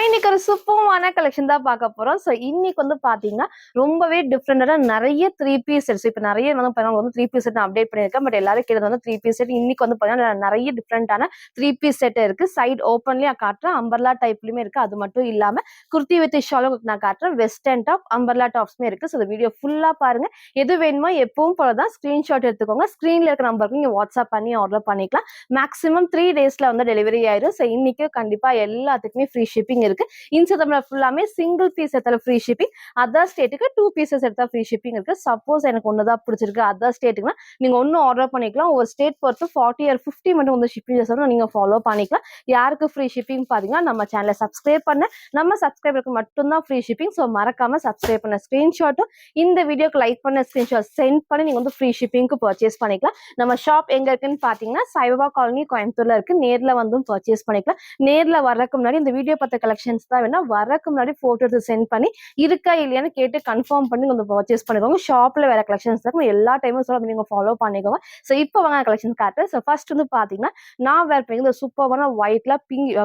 இன்னைக்கு ஒரு சூப்பரான கலெக்ஷன் தான் பார்க்க போறோம். ஸோ இன்னைக்கு வந்து பார்த்தீங்கன்னா, ரொம்பவே டிஃப்ரெண்டான நெறைய 3 பீஸ் செட்ஸ். இப்ப நெறைய வந்து பார்த்தீங்கன்னா, வந்து 3 பீஸ் செட் நான் அப்டேட் பண்ணியிருக்கேன். பட் எல்லாரும் கேட்டது வந்து 3 பீஸ் செட். இன்னைக்கு வந்து பார்த்தீங்கன்னா, நெறைய டிஃப்ரெண்டான 3 பீஸ் செட் இருக்கு. சைடு ஓப்பன்லயே காட்டுறேன். அம்பர்லா டைப்லயுமே இருக்கு. அது மட்டும் இல்லாம குர்த்தி வித் ஷாலும் நான் காட்டுறேன். வெஸ்டர்ன் டாப், அம்பர்லா டாப்ஸ்மே இருக்கு. ஸோ இந்த வீடியோ ஃபுல்லா பாருங்க. எது வேணுமோ எப்பவும் போல தான் ஸ்கிரீன்ஷாட் எடுத்துக்கோங்க. ஸ்கிரீன்ல இருக்கிற நம்பருக்கு நீங்க வாட்ஸ்அப் பண்ணி ஆர்டர் பண்ணிக்கலாம். மேக்ஸிமம் 3 டேஸ்ல வந்து டெலிவரி ஆயிரும். ஸோ இன்னைக்கு கண்டிப்பா எல்லாத்துக்குமே ஃப்ரீ ஷிப்பிங் இருக்கு. இன்ஸ்டாகிராம்ல ஃபுல்லாமே சிங்கிள் பீஸ் எடுத்தாலும் ஃப்ரீ ஷிப்பிங். அதர் ஸ்டேட்டுக்கு 2 பீசஸ் எடுத்தா ஃப்ரீ ஷிப்பிங் இருக்கு. சப்போஸ் எனக்கு ஒன்னு தான் பிடிச்சிருக்கு அதர் ஸ்டேட்டுக்குனா நீங்க ஒன்னும் ஆர்டர் பண்ணிக்கலாம். ஒரு ஸ்டேட் பொறுத்து 40 or 50 மட்டும் வந்து ஷிப்பிங் சார்ஜ் நீங்க ஃபாலோ பண்ணிக்கலாம். யாருக்கு ஃப்ரீ ஷிப்பிங் பாத்தீங்கன்னா நம்ம சேனலை சப்ஸ்கிரைப் பண்ண நம்ம சப்ஸ்கிரைபருக்கு மட்டும் தான் ஃப்ரீ ஷிப்பிங். ஸோ மறக்காம சப்ஸ்கிரைப் பண்ண ஸ்கிரீன்ஷாட்டும் இந்த வீடியோக்கு லைக் பண்ண ஸ்கிரீன்ஷாட் சென்ட் பண்ணி நீங்க வந்து ஃப்ரீ ஷிப்பிங்க்கு பர்ச்சேஸ் பண்ணிக்கலாம். நம்ம ஷாப் எங்க இருக்குன்னு பாத்தீங்கன்னா சாய்பாபா காலனி கோயம்புத்தூர்ல இருக்கு. நேர்ல வந்து பர்ச்சேஸ் பண்ணிக்கலாம். நேர்ல வர்றதுக்கு முன்னாடி இந்த வீடியோ பார்த்த கலெக்ஷன்ஸ் தான் வேணா வரக்கு முன்னாடி போட்டோ எடுத்து சென்ட் பண்ணி இருக்கா இல்லையான்னு கேட்டு கன்ஃபார்ம் பண்ணி கொஞ்சம் பர்ச்சேஸ் பண்ணிக்கோங்க. ஷாப்ல வேற கலெக்ஷன்ஸ் இருக்கும். எல்லா டைமும் சொல்ல நீங்க ஃபாலோ பண்ணிக்கோங்க. ஸோ இப்போ வாங்க கலெக்ஷன் காட்டுறேன். ஸோ ஃபர்ஸ்ட் வந்து பாத்தீங்கன்னா நான் வேர் பண்ணி இந்த சூப்பரான ஒயிட்ல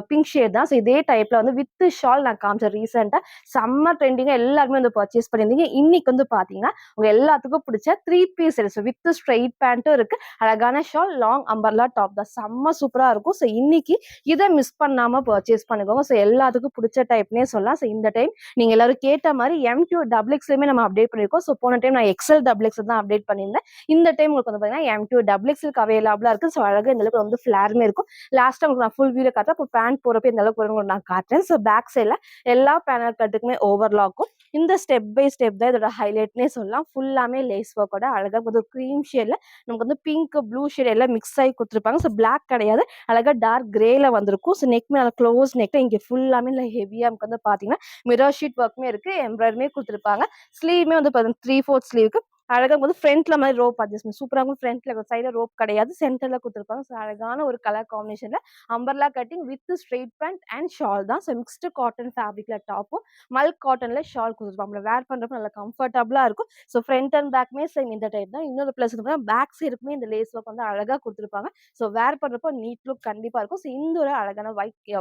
பிங்க் ஷேட் தான். ஸோ இதே டைப்ல வந்து வித் ஷால் நான் காமிச்சேன் ரீசெண்டா. செம்ம ட்ரெண்டிங்கா எல்லாருமே வந்து பர்ச்சேஸ் பண்ணியிருந்தீங்க. இன்னைக்கு வந்து பாத்தீங்கன்னா உங்க எல்லாத்துக்கும் பிடிச்ச 3 பீஸ் வித் ஸ்ட்ரைட் பேண்ட்டும் இருக்கு. அழகான ஷால், லாங் அம்பர்லா டாப் தான். செம்ம சூப்பரா இருக்கும். ஸோ இன்னைக்கு இதை மிஸ் பண்ணாம பர்ச்சேஸ் பண்ணிக்கோங்க. ஸோ எல்லாத்துக்கும் பிடிச்ச டைப்னே சொல்லலாம். ஸோ இந்த டைம் நீங்க எல்லாரும் கேட்ட மாதிரி M2 XXLமே நம்ம அப்டேட் பண்ணிருக்கோம். ஸோ போன டைம் நான் எக்ஸல் XXL தான் அப்டேட் பண்ணியிருந்தேன். இந்த டைம் உங்களுக்கு வந்து பாத்தீங்கன்னா M2 XXL அவைலபிளா இருக்கு. ஸோ அழகா இந்த அளவுக்கு வந்து ஃபிளாருமே இருக்கும். லாஸ்ட் உங்களுக்கு நான் ஃபுல் வீடியோ காட்டுறேன். இப்போ பேண்ட் போறப்ப இந்த அளவுக்கு வரும் நான் காட்டுறேன். ஸோ பேக் சைட்ல எல்லா பேனல் கட்டுக்குமே ஓவர்லாக்கும். இந்த ஸ்டெப் பை ஸ்டெப் தான் இதோட ஹைலைட்னே சொல்லலாம். ஃபுல்லாமே லேஸ் ஒர்க்கோட அழகா வந்து க்ரீம் ஷேட்ல நமக்கு வந்து பிங்க் ப்ளூ ஷேட் எல்லாம் மிக்ஸ் ஆகி கொடுத்துருப்பாங்க. ஸோ பிளாக் கிடையாது, அழகா டார்க் கிரேல வந்திருக்கும். ஸோ நெக் மேல க்ளோஸ் நெக்ல இங்க ஃபுல்லாமே ஹெவியா நமக்கு வந்து பாத்தீங்கன்னா மிரர் ஷீட் ஒர்க்குமே இருக்கு. எம்ப்ராய்டரியுமே கொடுத்துருப்பாங்க. ஸ்லீவ்மே வந்து பாத்தீங்கன்னா 3/4 ஸ்லீவுக்கு அழகா வந்து ஃப்ரண்ட்ல மாதிரி ரோப் அட்ஜஸ்ட்மெண்ட் சூப்பரா இருக்கும். ஃப்ரண்ட்ல சைடுல ரோப் கிடையாது, சென்டர்ல கொடுத்துருப்பாங்க. ஸோ அழகான ஒரு கலர் காம்பினேஷன்ல umbrella cutting with straight pant and shawl தான். ஸோ மிக்ஸ்டு காட்டன் ஃபேப்ரிக்ல டாப்பும் மல்க் காட்டன்ல ஷால் கொடுத்துருப்பாங்க. வேர் பண்றப்ப நல்லா கம்ஃபர்டபுளா இருக்கும். ஸோ ஃப்ரண்ட் அண்ட் பேக்மே சேம் இந்த டைப் தான். இன்னொரு பிளஸ் பேக் சைடுக்குமே இந்த லேஸ் ஒர்க் வந்து அழகா கொடுத்துருப்பாங்க. ஸோ வேர் பண்றப்போ நீட் லுக் கண்டிப்பா இருக்கும். ஸோ இந்த ஒரு அழகான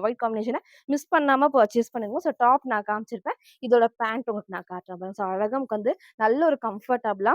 ஒயிட் காம்பினேஷனை மிஸ் பண்ணாம பர்ச்சேஸ் பண்ணுங்க. ஸோ டாப் நான் காமிச்சிருப்பேன். இதோட பேண்ட் உங்களுக்கு நான் காட்டுறேன். ஸோ அழகா நமக்கு வந்து நல்ல ஒரு கம்ஃபர்டபுளா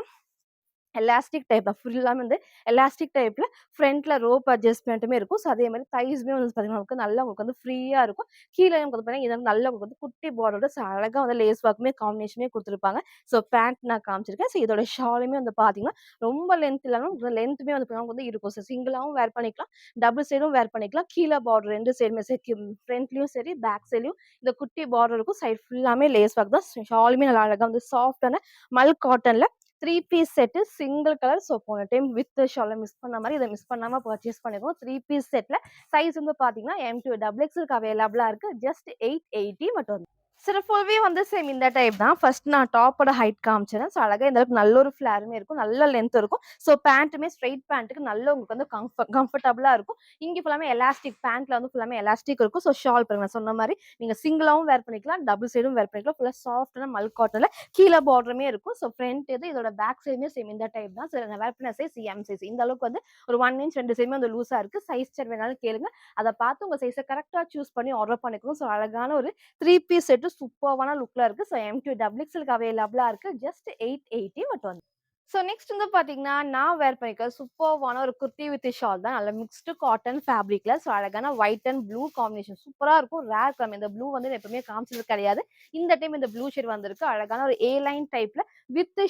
எலாஸ்டிக் டைப் தான். ஃபுல்லாமே வந்து எலாஸ்டிக் டைப்ல ஃப்ரண்ட்ல ரோப் அட்ஜஸ்ட்மெண்ட்டுமே இருக்கும். ஸோ அதே மாதிரி தைஸ்மே வந்து பார்த்தீங்கன்னா உங்களுக்கு நல்லா உங்களுக்கு வந்து ஃப்ரீயா இருக்கும். கீழே வந்து பார்த்தீங்கன்னா இது நல்லா உங்களுக்கு வந்து குட்டி பார்டரோட அழகா வந்து லேஸ் ஒர்க்குமே காம்பினேஷனே கொடுத்துருப்பாங்க. ஸோ பேண்ட் நான் காமிச்சிருக்கேன். ஸோ இதோட ஷாலுமே வந்து பார்த்தீங்கன்னா ரொம்ப லென்த் இல்லாமல் லென்த்துமே வந்து வந்து இருக்கும். ஸோ சிங்கிளாகவும் வேர் பண்ணிக்கலாம், டபுள் சைடும் வேர் பண்ணிக்கலாம். கீழே பார்டர் 2 சைடுமே சரி, ஃப்ரண்ட்லயும் சரி பேக் சைட்லயும் இந்த குட்டி பார்டர் இருக்கும். சைடு ஃபுல்லாமே லேஸ் ஒர்க் தான். ஷாலுமே நல்லா அழகா வந்து சாஃப்டான மல்க் காட்டன்ல 3 piece set single colour. So போன டைம் வித் ஷாலை மிஸ் பண்ண மாதிரி இதை மிஸ் பண்ணாம பர்ச்சேஸ் பண்ணிருக்கோம். 3 பீஸ் செட்ல சைஸ் வந்து பாத்தீங்கன்னா M2 XXL அவைலபிளா இருக்கு. ஜஸ்ட் 880 மட்டும். சரி, ஃபுல்வே வந்து சேம் இந்த டைப் தான். ஃபர்ஸ்ட் நான் டாப்போட ஹைட் காமிச்சேன். ஸோ அழகா இந்த அளவுக்கு நல்ல ஒரு ஃபிளாருமே இருக்கும், நல்ல லென்த் இருக்கும். ஸோ பேண்ட்டுமே ஸ்ட்ரைட் பேண்ட்டுக்கு நல்ல உங்களுக்கு வந்து கம்ஃபர்டபுளா இருக்கும். இங்கே ஃபுல்லாமே எலாஸ்டிக், பேண்ட்ல வந்து ஃபுல்லாமே எலாஸ்டிக் இருக்கும். ஸோ ஷால் பாருங்க, நான் சொன்ன மாதிரி நீங்க சிங்கிளாவும் வேர் பண்ணிக்கலாம், டபுள் சைடும் வேர் பண்ணிக்கலாம். ஃபுல்லா சாஃப்டான மல்க் காட்டன்ல கீழே பார்டருமே இருக்கும். ஸோ ஃப்ரண்ட் இது இதோட பேக் சைடுமே சேம் இந்த டைப் தான். ஸோ நான் வேர் பண்ண சைஸ் M சைஸ். இந்த அளவுக்கு வந்து ஒரு 1 inch 2 சைடுமே வந்து லூஸா இருக்கு. சைஸ் சார்ட் வேணாலும் கேளுங்க, அதை பார்த்து உங்க சைஸை கரெக்டா சூஸ் பண்ணி ஆர்டர் பண்ணிக்கணும். ஸோ அழகான ஒரு 3 பீஸ் செட்டு சூப்பரான லுக்ல இருக்கு. ஸோ M2 XXL அவைலபிளா இருக்கு. ஜஸ்ட் 880 மட்டும். ஸோ நெக்ஸ்ட் வந்து பார்த்தீங்கன்னா, நான் வேர் பண்ணியிருக்க சூப்பர்வான ஒரு குர்த்தி வித் ஷால் தான். நல்ல மிக்ஸ்டு காட்டன் ஃபேப்ரிக்ல. ஸோ அழகான ஒயிட் அண்ட் ப்ளூ காம்பினேஷன் சூப்பரா இருக்கும். Rare colour. இந்த ப்ளூ வந்து எப்பவுமே காமிச்சது கிடையாது. இந்த டைம் இந்த ப்ளூ ஷேட் வந்திருக்கு. அழகான ஒரு லைன் டைப்ல வித்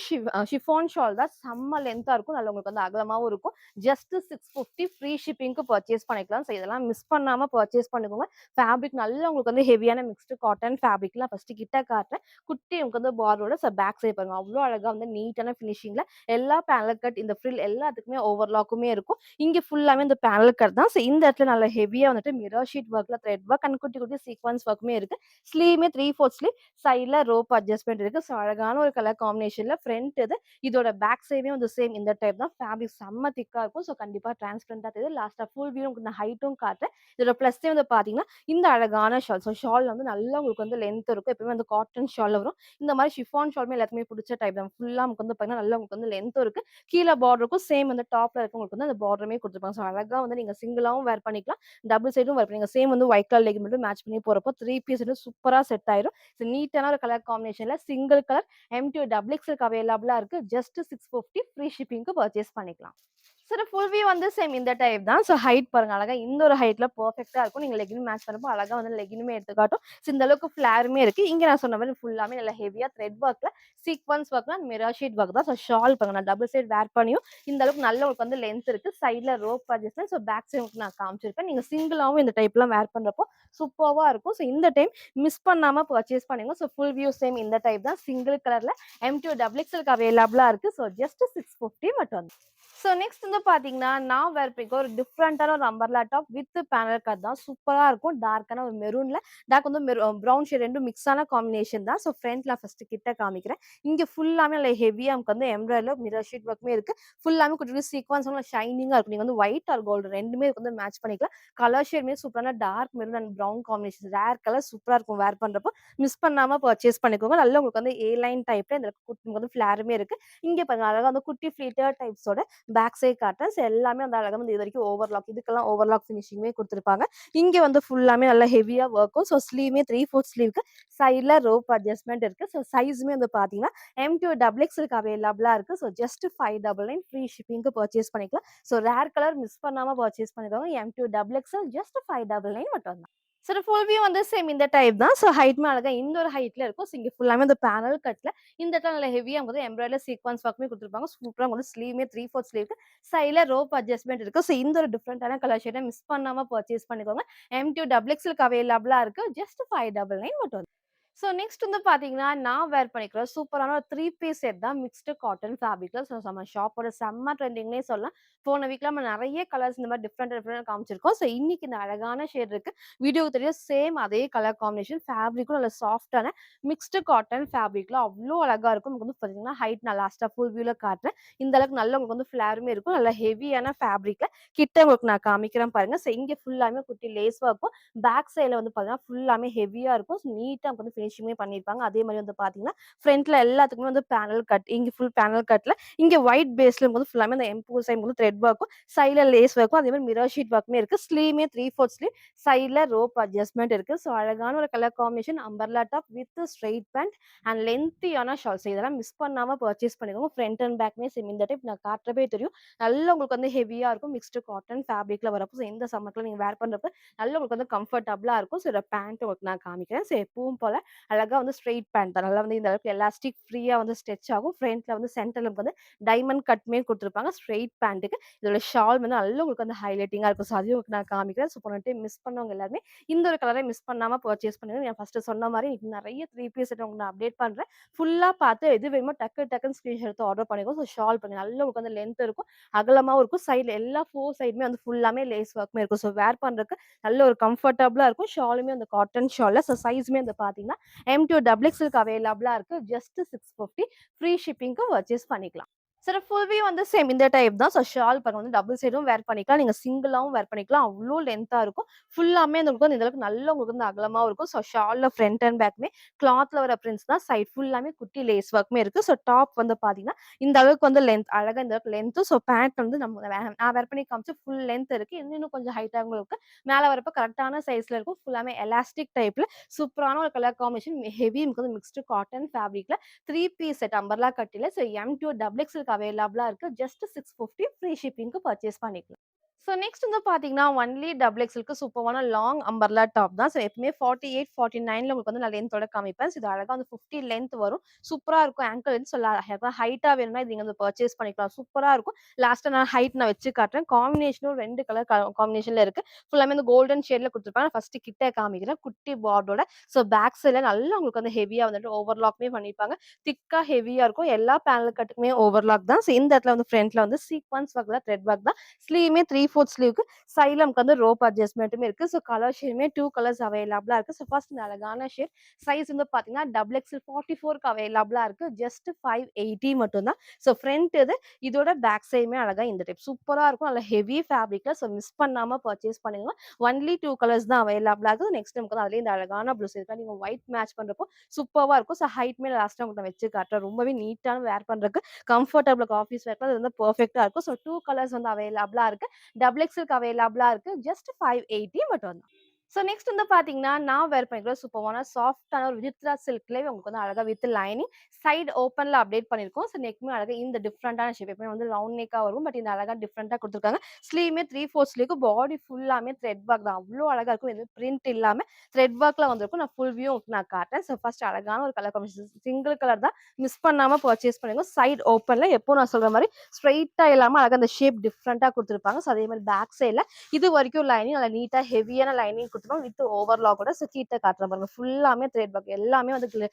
ஷிஃபான் ஷால் தான். செம்ம லென்த்தா இருக்கும், நல்ல உங்களுக்கு வந்து அகலமாவும் இருக்கும். ஜஸ்ட் 650 ஃப்ரீ ஷிப்பிங்க்கு பர்ச்சேஸ் பண்ணிக்கலாம். ஸோ இதெல்லாம் மிஸ் பண்ணாம பர்ச்சேஸ் பண்ணிக்கோங்க. ஃபேப்ரிக் நல்லா உங்களுக்கு வந்து ஹெவியான மிக்ஸ்டு காட்டன் ஃபேப்ரிக்ல ஃபர்ஸ்ட் கிட்ட காட்டுறேன். குட்டி உங்களுக்கு வந்து பார்டரோட பேக் சைடு பாருங்க, அவ்வளோ அழகா வந்து நீட்டான ஃபினிஷிங்ல எல்லா பேனல் கட் இந்த ஃப்ரில் எல்லாத்துக்குமே ஓவர்லாக்குமே இருக்கும். இங்க ஃபுல்லாமே இந்த பேனல் கட் தான். ஸோ இந்த இடத்துல நல்ல ஹெவியா வந்துட்டு மிரர் ஷீட் ஒர்க்ல த்ரெட் ஒர்க் அண்ட் குட்டி குட்டி சீக்வன்ஸ் ஒர்க்குமே இருக்கு. ஸ்லீவ்மே 3/4 ஸ்லீவ், சைட்ல ரோப் அட்ஜஸ்ட்மெண்ட் இருக்கு. ஸோ அழகான ஒரு கலர் காம்பினேஷன்ல ஃப்ரண்ட் இது. இதோட பேக் சைடுமே வந்து சேம் இந்த டைப் தான். ஃபேப்ரிக் செம்ம திக்கா இருக்கும். ஸோ கண்டிப்பா டிரான்ஸ்பரண்டா தெரியுது. லாஸ்டா ஃபுல் வியூ உங்களுக்கு நான் ஹைட்டும் காட்டுறேன். இதோட பிளஸ்ஸே வந்து பாத்தீங்கன்னா இந்த அழகான ஷால். ஸோ ஷால் வந்து நல்லா உங்களுக்கு வந்து லென்த் இருக்கும். எப்பவுமே வந்து காட்டன் ஷால் வரும். இந்த மாதிரி ஷிஃபான் ஷாலுமே எல்லாத்துக்குமே பிடிச்ச டைப் தான். ஃபுல்லா நமக்கு வந்து பாத்தீங்கன்னா நல்லா உங்களுக்கு உங்களுக்கு வந்து லென்த்தும் இருக்கு. கீழ பார்டருக்கும் சேம் வந்து டாப்ல இருக்கவங்களுக்கு வந்து அந்த பார்டருமே குடுத்துருப்பாங்க. ஸோ அழகா வந்து நீங்க சிங்கிளாவும் வேர் பண்ணிக்கலாம். டபுள் சைடும் வேர் பண்ணிக்கலாம். சேம் வந்து ஒயிட் கலர் லெகின் மட்டும் மேட்ச் பண்ணி போறப்போ 3 பீஸ் வந்து சூப்பரா செட் ஆயிரும். ஸோ நீட்டான ஒரு கலர் காம்பினேஷன்ல சிங்கிள் கலர் M2 டபுள் எக்ஸ்எல்க்கு அவைலபிளா இருக்கு. ஜஸ்ட் 650 ஃப்ரீ ஷிப்பிங்க்கு பர்ச்சேஸ் பண்ணிக்கலாம். சார் ஃபுல் வியூ வந்து சேம் இந்த டைப் தான். ஸோ ஹைட் பாருங்க அழகா இந்த ஒரு ஹைட்ல பெர்ஃபெக்ட்டா இருக்கும். நீங்க லெகின் மேட்ச் பண்ணப்போ அழகா வந்து லெகினுமே எடுத்து காட்டும். ஸோ இந்த அளவுக்கு ஃபிளேருமே இருக்கு. இங்க நான் சொன்ன மாரி ஃபுல்லாமே நல்லா ஹெவியா த்ரெட் ஒர்க்ல சீக்வென்ஸ் ஒர்க்ல அண்ட் மிரர் ஷீட் ஒர்க் தான். ஸோ ஷால் பாருங்க நான் டபுள் சைட் வேர் பண்ணியும் இந்த அளவுக்கு நல்ல உங்களுக்கு வந்து லென்த் இருக்கு. சைட்ல rope adjustment. So back side நான் காமிச்சிருப்பேன். நீங்க சிங்கிளாவும் இந்த டைப்லாம் வேர் பண்றப்போ சூப்பர்வா இருக்கும். ஸோ இந்த டைம் மிஸ் பண்ணாம பர்ச்சேஸ் பண்ணுங்க. ஸோ ஃபுல் வியூ சேம் இந்த டைப் தான். சிங்கிள் கலர்ல M2 டபுள் எக்ஸ்எல்க்கு அவைலபிளா இருக்கு. ஸோ ஜஸ்ட் 650 மட்டும். ஸோ நெக்ஸ்ட் வந்து பார்த்தீங்கன்னா, நான் வேர் பண்ணிக்க ஒரு டிஃப்ரெண்ட்டான ஒரு umbrella top with panel cut தான். சூப்பரா இருக்கும். டார்க்கான ஒரு மெரூன்ல டார்க் வந்து ப்ரவுன் ஷேட் 2 மிக்ஸான காம்பினேஷன் தான். ஸோ ஃப்ரண்ட்ல ஃபர்ஸ்ட் கிட்ட காமிக்கிறேன். இங்க ஃபுல்லாமே நல்ல ஹெவியா நமக்கு வந்து எம்ப்ராய்டரில மிரர் ஷீட் ஒர்க்குமே இருக்கு. ஃபுல்லாமே குட்டி குட்டி சீக்வென்ஸ் ஷைனிங்கா இருக்கும். நீங்க வந்து ஒயிட் ஆர் கோல்டு 2மே வந்து மேட்ச் பண்ணிக்கலாம். கலர் ஷேடுமே சூப்பரான dark maroon and brown combination. Rare colour சூப்பரா இருக்கும் வேர் பண்றப்போ. மிஸ் பண்ணாம பர்ச்சேஸ் பண்ணிக்கோங்க. நல்லா உங்களுக்கு வந்து ஏ லைன் டைப்ல இந்த உங்களுக்கு வந்து ஃபிளாருமே இருக்கு. இங்க பாருங்க அழகா வந்து குட்டி ஃபிளிட்டர் டைப்ஸோட பேக் சைட் காட்டுறேன். ஸோ எல்லாமே வந்து அழகா வந்து இது வரைக்கும் ஓவர்லாக் இதுக்கெல்லாம் ஓவர்லாக் ஃபினிஷிங்குமே குடுத்துருப்பாங்க. இங்க வந்து ஃபுல்லாமே நல்லா ஹெவியா ஒர்க்கும். ஸோ ஸ்லீவுமே 3/4 ஸ்லீவ்க்கு சைட்ல ரோப் அட்ஜஸ்ட்மென்ட் இருக்கு. ஸோ சைஸுமே வந்து பார்த்தீங்கன்னா, M2 டபுள் எக்ஸ்எல்க்கு அவைலபிளா இருக்கு. ஸோ ஜஸ்ட் 599 ஃப்ரீ ஷிப்பிங்க்கு பர்ச்சேஸ் பண்ணிக்கலாம். ஸோ ரேர் கலர் மிஸ் பண்ணாம பர்ச்சேஸ் பண்ணிக்கோங்க. M2 டபுள் எக்ஸ்எல் ஜஸ்ட் 599 மட்டும் தான். சார் ஃபுல் வியூ வந்து சேம் இந்த டைப் தான். ஸோ ஹைட்மே அழகா இந்த ஒரு ஹைட்ல இருக்கும். ஸோ இங்க ஃபுல்லாமே அந்த பேனல் கட்ல இந்த இடத்துல நல்ல ஹெவியா வந்து எம்ப்ராய்டரி சீக்வென்ஸ் ஒர்க்குமே குடுத்துருப்பாங்க. சூப்பரா வந்து ஸ்லீவ்மே 3/4 ஸ்லீவ்க்கு சைட்ல ரோப் அட்ஜஸ்ட்மென்ட் இருக்கு. ஸோ இந்த ஒரு டிஃபரெண்டான கலர் ஷேட மிஸ் பண்ணாம பர்ச்சேஸ் பண்ணிக்கோங்க. M2 டபுள் எக்ஸ்எல்க்கு அவைலபிளா இருக்கு. ஜஸ்ட் 599 மட்டும். ஸோ நெக்ஸ்ட் வந்து பார்த்தீங்கன்னா, நான் வேர் பண்ணிக்கிற சூப்பரான ஒரு 3 பீஸ் செட் தான் மிக்ஸ்டு காட்டன் ஃபேப்ரிக்ல. ஸோ நம்ம ஷாப்போட செம்ம ட்ரெண்டிங்னே சொல்லலாம். போன வீக்ல நம்ம நெறைய கலர்ஸ் இந்த மாரி டிஃப்ரெண்ட் காமிச்சிருக்கோம். ஸோ இன்னைக்கு இந்த அழகான ஷேட் இருக்கு. வீடியோக்கு தெரியும் சேம் அதே கலர் காம்பினேஷன். ஃபேப்ரிக்கும் நல்ல சாஃப்ட்டான மிக்ஸ்டு காட்டன் ஃபேப்ரிக்ல அவ்ளோ அழகா இருக்கும். உங்களுக்கு வந்து பார்த்தீங்கன்னா, ஹைட் நான் லாஸ்ட்டா ஃபுல் வியூல காட்டுறேன். இந்த அளவுக்கு நல்ல உங்களுக்கு வந்து ஃபிளாருமே இருக்கும். நல்ல ஹெவியான ஃபேப்ரிக்ல கிட்ட உங்களுக்கு நான் காமிக்கிறேன் பாருங்க. ஸோ இங்க ஃபுல்லாமே குட்டி லேஸ் ஒர்க்கும் பேக் சைடுல வந்து பார்த்தீங்கன்னா, ஃபுல்லாமே ஹெவியா இருக்கும். ஸோ நீட்டா வந்து ஃபினிஷிங்குமே பண்ணியிருப்பாங்க. அதே மாரி வந்து பார்த்தீங்கன்னா, ஃப்ரண்ட்ல எல்லாத்துக்குமே வந்து பேனல் கட். இங்க ஃபுல் பேனல் கட்ல இங்க ஒயிட் பேஸ்ல வந்து ஃபுல்லாமே அந்த எம்பூ சைம் வந்து த்ரெட் ஒர்க்கும், சைடுல லேஸ் ஒர்க்கும், அதே மாரி மிரர் ஷீட் ஒர்க்குமே இருக்கு. ஸ்லீவுமே 3/4 ஸ்லீவ், சைடுல ரோப் அட்ஜஸ்ட்மென்ட் இருக்கு. ஸோ அழகான ஒரு colour combination umbrella top with straight pant and லென்த்தியான ஷால்ஸ். இதெல்லாம் மிஸ் பண்ணாம பர்ச்சேஸ் பண்ணிக்கோங்க. ஃப்ரண்ட் அண்ட் பேக்குமே சேம் இந்த டைப் நான் காட்டுறப்பே தெரியும். நல்லா உங்களுக்கு வந்து ஹெவியா இருக்கும். மிக்ஸ்டு காட்டன் ஃபேப்ரிக்ல வரப்போ, ஸோ இந்த சம்மர்க்குலாம் நீங்க வேர் பண்றப்ப நல்லா உங்களுக்கு வந்து கம்ஃபர்டபுளா இருக்கும். ஸோ இதோட பேண்ட் உங்களுக்கு நான் காமிக்கிறேன். ஸோ எப்பவும் போல அழகா வந்து ஸ்ட்ரெயிட் பேண்ட் தான். நல்லா வந்து இந்த அளவுக்கு எலாஸ்டிக் ஃப்ரீயா வந்து ஸ்ட்ரெச் ஆகும். ஃப்ரண்ட்ல வந்து சென்டர்ல வந்து டைமண்ட் கட்மே குடுத்துருப்பாங்க. ஸ்ட்ரெயிட் பேண்ட்டுக்கு இதோட ஷால் வந்து நல்லா உங்களுக்கு வந்து ஹைலைட்டிங்கா இருக்கும். ஸோ அதையும் உங்களுக்கு நான் காமிக்கிறேன். ஸோ போன டைம் மிஸ் பண்ணவங்க எல்லாருமே இந்த ஒரு கலரை மிஸ் பண்ணாம பர்ச்சேஸ் பண்ணுங்க. நான் ஃபர்ஸ்ட் சொன்ன மாரி இன்னைக்கு நெறைய 3 பீஸ் செட் உங்களுக்கு நான் அப்டேட் பண்றேன். ஃபுல்லா பார்த்து எது வேணுமோ டக்குன்னு ஸ்கிரீன்ஷாட் எடுத்து ஆர்டர் பண்ணிக்கோங்க. ஸோ ஷால் பாருங்க நல்லா உங்களுக்கு வந்து லென்த் இருக்கும். அகலமாவும் இருக்கும். சைடுல எல்லா 4 சைடுமே வந்து ஃபுல்லாமே லேஸ் ஒர்க்குமே இருக்கும். ஸோ வேர் பண்றதுக்கு நல்ல ஒரு கம்ஃபர்டபுளா இருக்கும். ஷாலுமே அந்த காட்டன் ஷால்ல. ஸோ சைஸுமே வந்து பார்த்தீங்கன்னா, M2 டபுள் எக்ஸ்எல்க்கு அவைலபிளா இருக்கு. ஜஸ்ட் 650 ஃப்ரீ ஷிப்பிங்க்கு பர்ச்சேஸ் பண்ணிக்கலாம். சார் ஃபுல் வியூ வந்து சேம் இந்த டைப் தான். ஸோ ஷால் பாருங்க வந்து டபுள் சைடும் வேர் பண்ணிக்கலாம். நீங்க சிங்கிளாவும் வேர் பண்ணிக்கலாம். அவ்ளோ லென்த்தா இருக்கும். ஃபுல்லாமே அந்த உங்களுக்கு வந்து இந்த அளவுக்கு நல்லா உங்களுக்கு வந்து அகலமாவும் இருக்கும். ஸோ ஷால்ல ஃப்ரண்ட் அண்ட் பேக்குமே கிளாத்ல வர பிரிண்ட்ஸ் தான். சைட் ஃபுல்லாமே குட்டி லேஸ் ஒர்க்குமே இருக்கு. ஸோ டாப் வந்து பார்த்தீங்கன்னா, இந்த அளவுக்கு வந்து லென்த் அழகா இந்த அளவுக்கு லென்த்து. ஸோ பேண்ட் வந்து நான் வேர் பண்ணி காமிச்ச ஃபுல் லென்த் இருக்கு. இன்னும் கொஞ்சம் ஹைட்டாவும் இருக்கு. மேல வரப்ப கரெக்ட்டான சைஸ்ல இருக்கும். ஃபுல்லாமே எலாஸ்டிக் டைப்ல சூப்பரான ஒரு கலர் காம்பினேஷன். ஹெவி நமக்கு வந்து மிக்ஸ்டு காட்டன் ஃபேப்ரிக்ல 3 பீஸ் செட் அம்பர்லா கட்டில. ஸோ M2 டபுள் எக்ஸ்எல்க்கு அவைலபிளா இருக்கு. ஜஸ்ட் 650 ஃப்ரீ ஷிப்பிங்க்கு பர்ச்சேஸ் பண்ணிக்கலாம். ஸோ நெக்ஸ்ட் வந்து பார்த்தீங்கன்னா, ஒன்லி டபுள் எக்ஸ்எல்க்கு சூப்பர்வான லாங் அம்பர்லா டாப் தான். ஸோ எப்பவுமே 48, 49ல உங்களுக்கு வந்து நான் லென்த்தோட காமிப்பேன். ஸோ இது அழகா வந்து 50 லென்த் வரும். சூப்பரா இருக்கும். ஆங்கிள் லென்த் ஹைட்டா வேணும்னா இது நீங்க வந்து பர்ச்சேஸ் பண்ணிக்கலாம். சூப்பரா இருக்கும். லாஸ்ட்டா நான் வச்சு காட்டுறேன். காம்பினேஷனும் 2 கலர் காம்பினேஷன்ல இருக்கு. ஃபுல்லாமே இந்த கோல்டன் ஷேட்ல குடுத்துருப்பாங்க. ஃபர்ஸ்ட் கிட்ட காமிக்கிறேன். குட்டி பார்டரோட ஸோ பேக் சைட்ல நல்லா உங்களுக்கு வந்து ஹெவியா வந்துட்டு ஓவர்லாக்குமே பண்ணியிருப்பாங்க. திக்கா ஹெவியா இருக்கும். எல்லா பேனல் கட்டுக்குமே ஓவர்லாக் தான். ஸோ இந்த இடத்துல வந்து ஃப்ரண்ட்ல வந்து சீக்வென்ஸ் ஒர்க்ல த்ரெட் ஒர்க் தான். ஸ்லீவுமே 3/4 ஸ்லீவ்க்கு சைடுல நமக்கு வந்து ரோப் அட்ஜஸ்ட்மெண்ட்டுமே இருக்கு. ஸோ கலர் ஷேடுமே 2 கலர்ஸ் அவைலபிளா இருக்கு. ஸோ ஃபர்ஸ்ட் இந்த அழகான ஷேட் சைஸ் வந்து பார்த்தீங்கன்னா, டபுள் எக்ஸ்எல் 44க்கு அவைலபிளா இருக்கு. ஜஸ்ட் 580 மட்டும் தான். ஸோ ஃப்ரண்ட் இது, இதோட பேக் சைடுமே அழகா இந்த டைப் சூப்பரா இருக்கும். நல்ல ஹெவி ஃபேப்ரிக்ல. ஸோ மிஸ் பண்ணாம பர்ச்சேஸ் பண்ணுங்க. ஒன்லி 2 கலர்ஸ் தான் அவைலபிளா இருக்கு. நெக்ஸ்ட் நமக்கு வந்து அதிலேயே இந்த அழகான ப்ளவுஸ் இருக்கு. நீங்க ஒயிட் மேட்ச் பண்றப்போ சூப்பர்வா இருக்கும். ஸோ ஹைட்மே லாஸ்ட்டா உங்களுக்கு நான் வச்சு காட்டுறேன். ரொம்பவே நீட்டான வேர் பண்றதுக்கு கம்ஃபர்டபுள் ஆஃபீஸ் வேர்க்கு அது வந்து பெர்ஃபெக்ட்டா இருக்கும். ஸோ 2 கலர்ஸ் வந்து அவைலபிளா இருக்கு. டபுள் எக்ஸ்எல்க்கு அவைலபிளா இருக்கு. ஜஸ்ட் 580 மட்டும் தான். ஸோ நெக்ஸ்ட் வந்து பார்த்தீங்கன்னா, நான் வேர் பண்ணிக்கிற சூப்பர்வான சாஃப்ட்டான ஒரு வித்ரா சில்க்லயே உங்களுக்கு வந்து அழகா வித் லைனிங் சைடு ஓப்பன்ல அப்டேட் பண்ணியிருக்கோம். ஸோ நெக்குமே அழகா இந்த டிஃப்ரெண்டான ஷேப். எப்பவுமே வந்து ரவுண்ட் நெக்கா வரும். பட் இந்த அழகா டிஃப்ரெண்டா குடுத்துருக்காங்க. ஸ்லீவ்மே 3/4 ஸ்லீவ்க்கு பாடி ஃபுல்லாமே த்ரெட் ஒர்க் தான். அவ்ளோ அழகா இருக்கும். எதுவும் பிரிண்ட் இல்லாம த்ரெட் ஒர்க்ல வந்திருக்கும். நான் ஃபுல் வியூ உங்களுக்கு நான் காட்டுறேன். ஸோ ஃபர்ஸ்ட் அழகான ஒரு கலர் காம்பினேஷன். சிங்கிள் கலர் தான். மிஸ் பண்ணாம பர்ச்சேஸ் பண்ணுங்க. சைடு ஓப்பன்ல எப்போ நான் சொல்ற மாரி ஸ்ட்ரெய்ட்டா இல்லாம அழகா அந்த ஷேப் டிஃப்ரெண்டா குடுத்துருப்பாங்க. ஸோ அதே மாரி பேக் சைடுல இது வரைக்கும் லைனிங் நல்லா நீட்டா ஹெவியான லைனிங் குடுத்துருப்பாங்க. வித் ஓவர்லாக்கோட ஸோ கிட்ட காட்டுறேன் பாருங்க. ஃபுல்லாமே த்ரெட் ஒர்க். எல்லாமே வந்து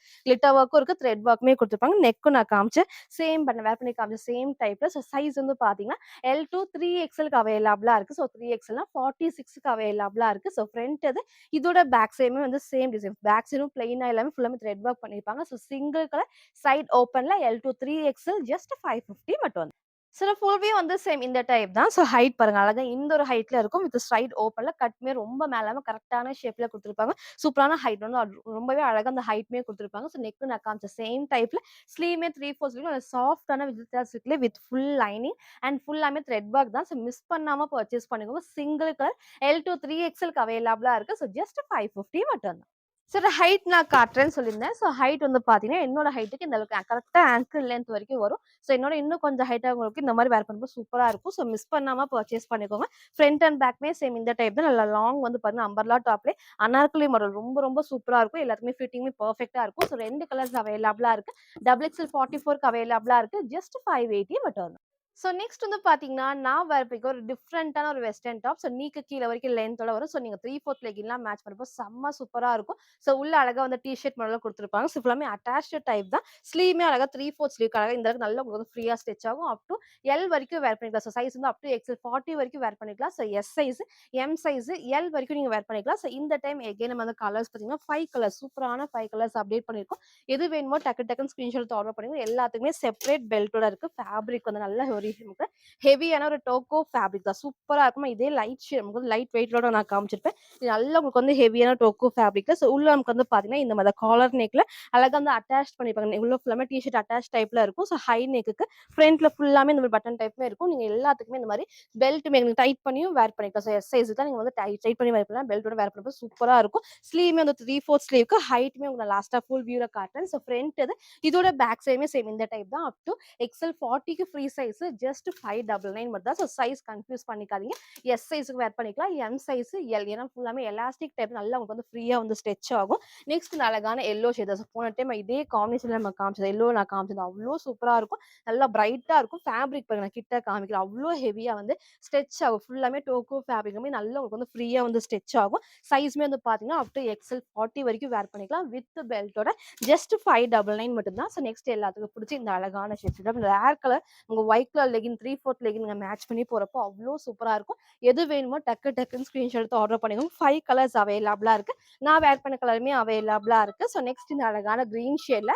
கிளிட்டர் ஒர்க்கும் இருக்கு. த்ரெட் ஒர்க்குமே குடுத்துருப்பாங்க. நெக்கும் நான் காமிச்சேன். சேம் பண்ண வேர் பண்ணி காமிச்ச சேம் டைப்ல. ஸோ சைஸ் வந்து பார்த்தீங்கன்னா, எல் டூ 3XLக்கு அவைலபிளா இருக்கு. ஸோ 3XLனா 46க்கு அவைலபிளா இருக்கு. ஸோ ஃப்ரண்ட் இது, இதோட பேக் சைடுமே வந்து சேம் டிசைன். பேக் சைடும் பிளெயினா எல்லாமே ஃபுல்லாமே த்ரெட் ஒர்க் பண்ணியிருப்பாங்க. ஸோ சிங்கிள் கலர் சைட் ஓப்பன்ல எல் டூ 3XL ஜஸ்ட் 550 மட்டும் வந்து. சில ஃபுல்வே வந்து சேம் இந்த டைப் தான். ஸோ ஹைட் பாருங்க. அழகா இந்த ஒரு ஹைட்ல இருக்கும். வித் ஸ்ட்ரைட் ஓப்பன்ல கட்மே ரொம்ப மேலாம கரெக்ட்டான ஷேப்ல குடுத்துருப்பாங்க. சூப்பரான ஹைட் வந்து ரொம்பவே அழகா அந்த ஹைட்மே குடுத்துருப்பாங்க. ஸோ நெக் நான் காமிச்ச சேம் டைப்ல ஸ்லீவ்மே 3/4 ஸ்லீவ் நல்ல சாஃப்ட்டான விஜித்ரா சில்க்ல வித் ஃபுல் லைனிங் அண்ட் ஃபுல்லாமே த்ரெட் ஒர்க் தான். ஸோ மிஸ் பண்ணாம பர்ச்சேஸ் பண்ணிக்கோங்க. சிங்கிள் கலர் எல் டூ 3XLக்கு அவைலபிளா இருக்கு. ஸோ ஜஸ்ட் 550 மட்டும் தான். சரி ஹைட் நான் காட்டுறேன்னு சொல்லியிருந்தேன். ஸோ ஹைட் வந்து பார்த்தீங்கன்னா, என்னோட ஹைட்டுக்கு இந்த அளவுக்கு கரெக்ட்டா ஆங்கிள் லென்த் வரைக்கும் வரும். ஸோ என்னோட இன்னும் கொஞ்சம் ஹைட்டா உங்களுக்கு இந்த மாரி வேர் பண்ணும்போது சூப்பரா இருக்கும். ஸோ மிஸ் பண்ணாம பர்ச்சேஸ் பண்ணிக்கோங்க. ஃப்ரண்ட் அண்ட் பேக்மே சேம் இந்த டைப் தான். நல்லா லாங் வந்து பாருங்க அம்பர்லா டாப்லயே அனார்கலி மாடல் ரொம்ப ரொம்ப சூப்பரா இருக்கும். எல்லாத்துக்குமே ஃபிட்டிங்குமே பெர்ஃபெக்ட்டா இருக்கும். ஸோ 2 கலர்ஸ் அவைலபிளா இருக்கு. டபுள் எக்ஸ்எல் 44க்கு அவைலபிளா இருக்கு. ஜஸ்ட் 580 மட்டும் தான். ஸோ நெக்ஸ்ட் வந்து பார்த்தீங்கன்னா, நான் வேர் பண்ணிக்க ஒரு டிஃப்ரெண்டான ஒரு வெஸ்டர்ன் டாப். ஸோ நீக்கு கீழ வரைக்கும் லென்த்தோட வரும். ஸோ நீங்க 3/4 லெகின்லாம் மேட்ச் பண்ணப்போ செம்ம சூப்பரா இருக்கும். ஸோ உள்ள அழகா வந்து டீ ஷர்ட் மாடல்ல குடுத்துருப்பாங்க. ஸோ ஃபுல்லாமே அட்டாச்டு டைப் தான். ஸ்லீவ்மே அழகா 3/4 ஸ்லீவ்க்கு அழகா இந்த அளவுக்கு நல்லா உங்களுக்கு வந்து ஃப்ரீயா ஸ்டிச் ஆகும். அப் டூ எல் வரைக்கும் வேர் பண்ணிக்கலாம். ஸோ சைஸ் வந்து அப் டூ எக்ஸ்எல் 40 வரைக்கும் வேர் பண்ணிக்கலாம். So S size, M size, L வரைக்கும் நீங்க வேர் பண்ணிக்கலாம். ஸோ இந்த டைம் எகைன் நம்ம வந்து கலர்ஸ் பார்த்தீங்கன்னா 5 கலர்ஸ் சூப்பரான 5 கலர்ஸ் அப்டேட் பண்ணியிருக்கோம். எது வேணுமோ டக்கு டக்குன்னு ஸ்கிரீன்ஷாட் எடுத்து ஆர்டர் பண்ணுங்க. எல்லாத்துக்குமே செப்பரேட் பெல்ட்டோட இருக்கு. ஃபேப்ரிக் வந்து நல்ல ஒரு ஹெவியான ஒரு டோக்கோ ஃபேப்ரிக் தான். சூப்பரா இருக்கும். இதே லைட் நமக்கு வந்து லைட் வெயிட்டோட நான் காமிச்சிருப்பேன். இது நல்லா உங்களுக்கு வந்து ஹெவியான டோக்கோ ஃபேப்ரிக்ல. ஸோ உள்ள நமக்கு வந்து பார்த்தீங்கன்னா, இந்த மாரி காலர் நெக்ல அழகா வந்து அட்டாச் பண்ணியிருப்பாங்க. உள்ள ஃபுல்லாமே டீ ஷர்ட் அட்டாச் டைப்ல இருக்கும். ஸோ ஹை நெக்குக்கு ஃப்ரண்ட்ல ஃபுல்லாமே இந்த மாரி பட்டன் டைப்ல இருக்கும். நீங்க எல்லாத்துக்குமே இந்த மாரி பெல்ட்டுமே நீங்க டைட் பண்ணியும் வேர் பண்ணிக்கலாம். ஸோ எஸ் சைஸ் தான் நீங்க வந்து டைட் பண்ணி வேர் பண்ணலாம். பெல்ட்டோட வேர் பண்ணும்போது சூப்பரா இருக்கும். ஸ்லீவ்மே வந்து 3/4 ஸ்லீவ்க்கு ஹைட்மே உங்களுக்கு நான் லாஸ்ட்டா ஃபுல் வியூல காட்டுறேன். ஸோ ஃப்ரண்ட் இது, இதோட பேக் சைடுமே சேம் இந்த டைப் தான். அப் டூ எக்ஸ்எல் 40க்கு ஃப்ரீ சைஸ் ஜஸ்ட் 599 மட்டும் தான். ஸோ சைஸ் கன்ஃப்யூஸ் பண்ணிக்காதீங்க. எஸ் சைஸ்க்கு வேர் பண்ணிக்கலாம். எம் சைஸ், எல் ஏன்னா ஃபுல்லாமே எலாஸ்டிக் டைப் நல்லா உங்களுக்கு வந்து ஃப்ரீயா வந்து ஸ்ட்ரெச் ஆகும். நெக்ஸ்ட் அழகான எல்லோ ஷேட். ஸோ போன டைம் இதே காம்பினேஷன்ல நம்ம காமிச்சது எல்லோ நான் காமிச்சது அவ்ளோ சூப்பரா இருக்கும். நல்லா பிரைட்டா இருக்கும். ஃபேப்ரிக் பாருங்க நான் கிட்ட காமிக்கிறேன். அவ்ளோ ஹெவியா வந்து ஸ்ட்ரெச் ஆகும். ஃபுல்லாமே டோக்கோ ஃபேப்ரிக்குமே நல்லா உங்களுக்கு வந்து ஃப்ரீயா வந்து ஸ்ட்ரெச் ஆகும். சைஸ்மே வந்து பார்த்தீங்கன்னா, அப் டூ எக்ஸ்எல் 40 வரைக்கும் வேர் பண்ணிக்கலாம். வித் பெல்ட்டோட ஜஸ்ட் 599 மட்டும் தான். ஸோ நெக்ஸ்ட் எல்லாத்துக்கும் பிடிச்ச இந்த அழகான ஷேட். ரேர் கலர் உங்க ஒயிட் கலர் லெகின் 3/4 லெகின் நீங்க மேட்ச் பண்ணி போறப்போ அவ்ளோ சூப்பரா இருக்கும். எது வேணுமோ டக்கு டக்குன்னு ஸ்கிரீன்ஷாட் எடுத்து ஆர்டர் பண்ணிக்கோங்க. 5 கலர்ஸ் அவைலபிளா இருக்கு. நான் வேர் பண்ண கலருமே அவைலபிளா இருக்கு. ஸோ நெக்ஸ்ட் இந்த அழகான கிரீன் ஷேட்ல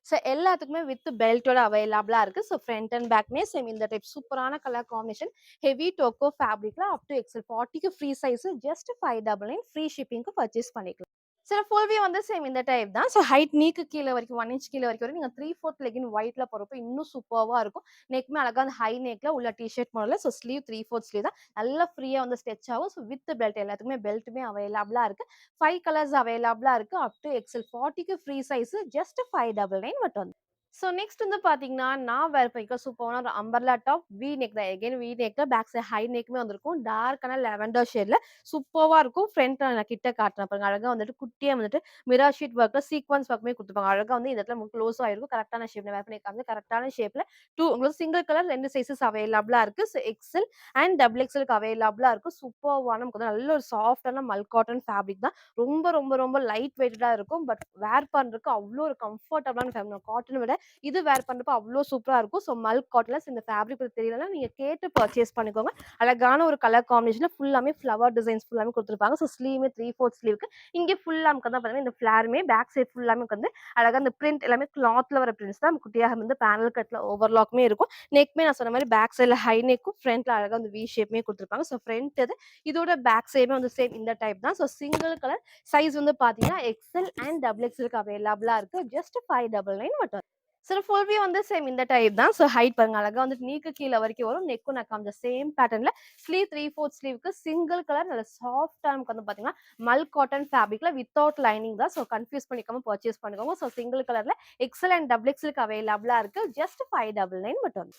ஸோ எல்லாத்துக்குமே வித் பெல்ட்டோட அவைலபிளா இருக்கு. ஸோ ஃப்ரண்ட் அண்ட் பேக்மே சேம் இந்த டைப் சூப்பரான கலர் காம்பினேஷன். ஹெவி டோக்கோ ஃபேப்ரிக்ல அப் டூ எக்ஸ்எல் 40க்கு ஃப்ரீ சைஸ் ஜஸ்ட் 599 ஃப்ரீ ஷிப்பிங்க்கு பர்ச்சேஸ் பண்ணிக்கலாம். சில ஃபுல் வியூ வந்து சேம் இந்த டைப் தான். ஸோ ஹைட் நீக்கு கீழ வரைக்கும் 1 இன்ச் கீழ வரைக்கும் நீங்க 3/4 லெகின் ஒயிட்ல போடுறப்போ இன்னும் சூப்பர்வா இருக்கும். நெக்மே அழகா அந்த ஹை நெக்ல உள்ள டீ ஷர்ட் மாடல்ல. ஸோ ஸ்லீவ் 3/4 ஸ்லீவ் தான். நல்லா ஃப்ரீயா வந்து ஸ்ட்ரெச் ஆகும். ஸோ வித் பெல்ட் எல்லாத்துக்குமே பெல்ட்டுமே அவைலபிளா இருக்கு. 5 கலர்ஸ் அவைலபிளா இருக்கு. அப் டூ எக்ஸ்எல் 40க்கு ஃப்ரீ சைஸ் ஜஸ்ட் 599 மட்டும். ஸோ நெக்ஸ்ட் வந்து பார்த்தீங்கன்னா, நான் வேர் பண்ணிக்க சூப்பரான ஒரு அம்பர்லா டாப் வி நெக் தான். எகைன் வி நெக்ல பேக் சைட் ஹை நெக்குமே வந்திருக்கும். டார்க்கான லாவெண்டர் ஷேட்ல சூப்பர்வா இருக்கும். ஃப்ரண்ட்ல நான் கிட்ட காட்டுறேன் பாருங்க. அழகா வந்துட்டு குட்டியா வந்துட்டு மிரர் ஷீட் ஒர்க்ல சீக்வென்ஸ் ஒர்க்குமே குடுத்துருப்பாங்க. அழகா வந்து இந்த இடத்துல க்ளோஸ் ஆயிருக்கும். கரெக்ட்டான ஷேப்ல வேர் பண்ணியிருக்காங்க. கரெக்ட்டான ஷேப்ல உங்களுக்கு சிங்கிள் கலர் 2 சைஸஸ் அவைலபிளா இருக்கு. ஸோ எக்ஸ்எல் அண்ட் டபுள் எக்ஸ்எல்க்கு அவைலபிளா இருக்கு. சூப்பர்வான நமக்கு வந்து நல்ல ஒரு சாஃப்ட்டான மல் காட்டன் ஃபேப்ரிக் தான். ரொம்ப ரொம்ப ரொம்ப லைட் வெயிட்டடா இருக்கும். பட் வேர் பண்றதுக்கு அவ்ளோ ஒரு கம்ஃபர்டபுளான ஃபேப்ரிக். காட்டன விட இது வேர் பண்றப்ப அவ்ளோ சூப்பரா இருக்கும். ஸோ மல்க் காட்டன்ல இந்த ஃபேப்ரிக் தெரியலன்னா நீங்க கேட்டு பர்ச்சேஸ் பண்ணிக்கோங்க. அழகான ஒரு கலர் காம்பினேஷன்ல ஃபுல்லாமே ஃப்ளவர் டிசைன்ஸ் ஃபுல்லாமே குடுத்துருப்பாங்க. ஸோ ஸ்லீவ்மே 3/4 ஸ்லீவ்க்கு இங்க ஃபுல்லா நமக்கு வந்து பாத்தீங்கன்னா, இந்த ஃபிளாருமே பேக் சைட் ஃபுல்லாமே வந்து அழகா இந்த பிரிண்ட் எல்லாமே கிளாத்ல வர பிரிண்ட்ஸ் தான் குட்டியாக வந்து பேனல் கட்ல ஓவர்லாக்குமே இருக்கும். நெக்மே நான் சொன்ன மாரி பேக் சைட்ல ஹை நெக்கும், ஃப்ரண்ட்ல அழகா வந்து வி ஷேப்மே குடுத்துருப்பாங்க. ஸோ ஃப்ரண்ட் இது. இதோட பேக் சைடுமே வந்து சேம் இந்த டைப் தான். ஸோ சிங்கிள் கலர் சைஸ் வந்து பாத்தீங்கன்னா, எக்ஸ்எல் அண்ட் டபுள் எக்ஸ்எல்க்கு அவைலபிளா இருக்கு. ஜஸ்ட் 599 மட்டும். சார் ஃபுல் வியூ வந்து சேம் இந்த டைப் தான். ஸோ ஹைட் பாருங்க அழகா வந்துட்டு நீக்கு கீழ வரைக்கும் வரும். நெக்கும் நான் காமிச்ச சேம் பேட்டர்ன்ல ஸ்லீவ் 3/4 ஸ்லீவ்க்கு சிங்கிள் கலர் நல்ல சாஃப்ட்டா நமக்கு வந்து பாத்தீங்கன்னா, மல்க் காட்டன் ஃபேப்ரிக்ல வித்தவுட் லைனிங் தான். ஸோ கன்ஃப்யூஸ் பண்ணிக்காம பர்ச்சேஸ் பண்ணிக்கோங்க. ஸோ சிங்கிள் கலர்ல எக்ஸ்எல் அண்ட் டபுள் எக்ஸ்எல்க்கு அவைலபிளா இருக்கு. ஜஸ்ட் 599 மட்டும்.